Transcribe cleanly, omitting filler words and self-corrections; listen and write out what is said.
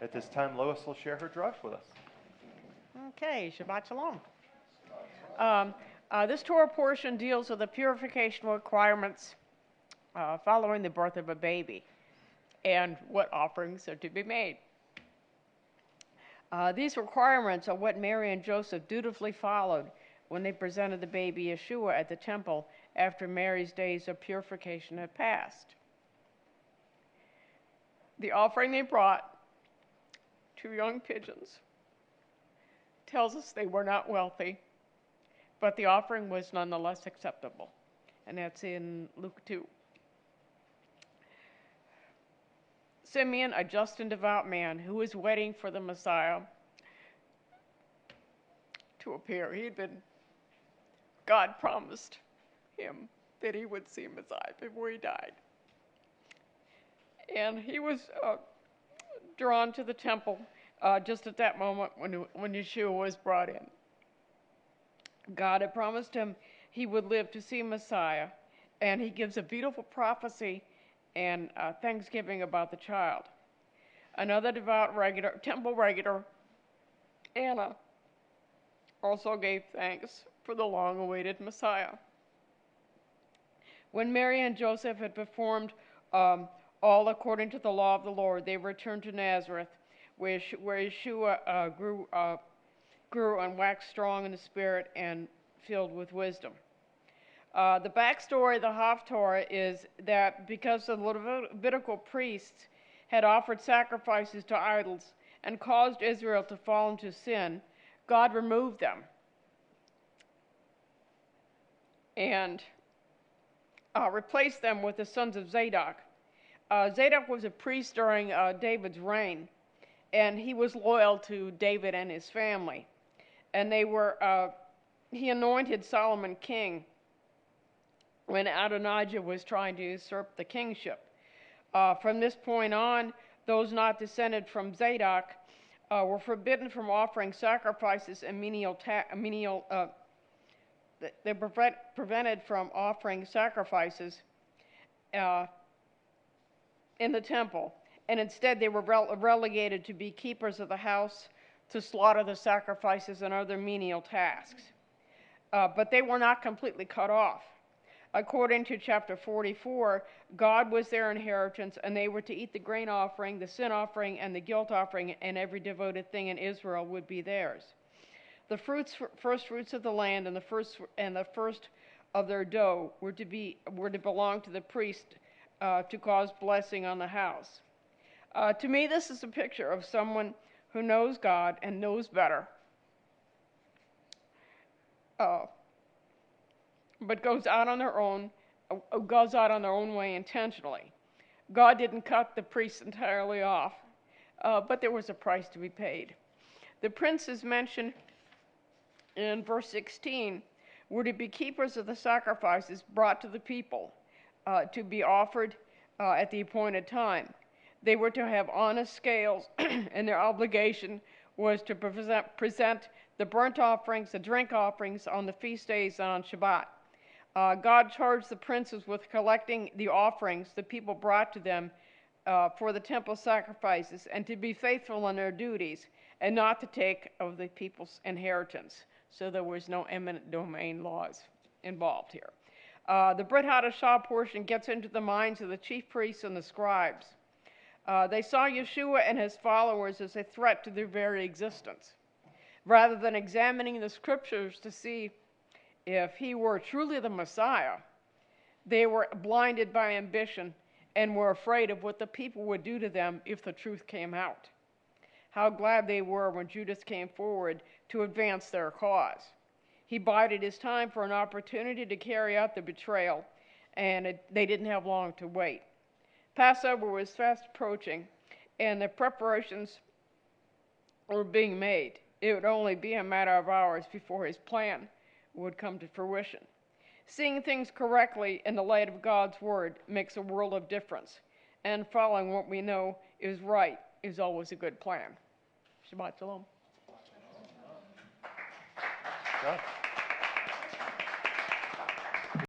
At this time, Lois will share her Drash with us. Okay, Shabbat Shalom. This Torah portion deals with the purification requirements following the birth of a baby and what offerings are to be made. These requirements are what Mary and Joseph dutifully followed when they presented the baby Yeshua at the temple after Mary's days of purification had passed. The offering they brought, 2 young pigeons, tells us they were not wealthy, but the offering was nonetheless acceptable. And that's in Luke 2. Simeon, a just and devout man who was waiting for the Messiah to appear. God promised him that he would see Messiah before he died. And he was drawn to the temple just at that moment when Yeshua was brought in. God had promised him he would live to see Messiah, and he gives a beautiful prophecy and thanksgiving about the child. Another devout temple regular, Anna, also gave thanks for the long-awaited Messiah. When Mary and Joseph had performed all according to the law of the Lord, they returned to Nazareth, where Yeshua grew and waxed strong in the spirit and filled with wisdom. The backstory of the Haftorah is that because the Levitical priests had offered sacrifices to idols and caused Israel to fall into sin, God removed them and replaced them with the sons of Zadok. Zadok was a priest during David's reign, and he was loyal to David and his family. And he anointed Solomon king when Adonijah was trying to usurp the kingship. From this point on, those not descended from Zadok were forbidden from offering sacrifices and they were prevented from offering sacrifices in the temple, and instead they were relegated to be keepers of the house, to slaughter the sacrifices and other menial tasks. But they were not completely cut off. According to chapter 44, God was their inheritance, and they were to eat the grain offering, the sin offering, and the guilt offering, and every devoted thing in Israel would be theirs. The first fruits of the land and the first of their dough were to belong to the priest to cause blessing on the house. To me, this is a picture of someone who knows God and knows better, but goes out on their own way intentionally. God didn't cut the priests entirely off, but there was a price to be paid. The princes mentioned in verse 16 were to be keepers of the sacrifices brought to the people to be offered at the appointed time. They were to have honest scales, and their obligation was to present the burnt offerings, the drink offerings on the feast days and on Shabbat. God charged the princes with collecting the offerings the people brought to them for the temple sacrifices, and to be faithful in their duties, and not to take of the people's inheritance. So there was no eminent domain laws involved here. The Brit Hadashah portion gets into the minds of the chief priests and the scribes. They saw Yeshua and his followers as a threat to their very existence. Rather than examining the scriptures to see if he were truly the Messiah, they were blinded by ambition and were afraid of what the people would do to them if the truth came out. How glad they were when Judas came forward to advance their cause. He bided his time for an opportunity to carry out the betrayal, and they didn't have long to wait. Passover was fast approaching, and the preparations were being made. It would only be a matter of hours before his plan would come to fruition. Seeing things correctly in the light of God's word makes a world of difference, and following what we know is right is always a good plan. Shabbat Shalom. Right.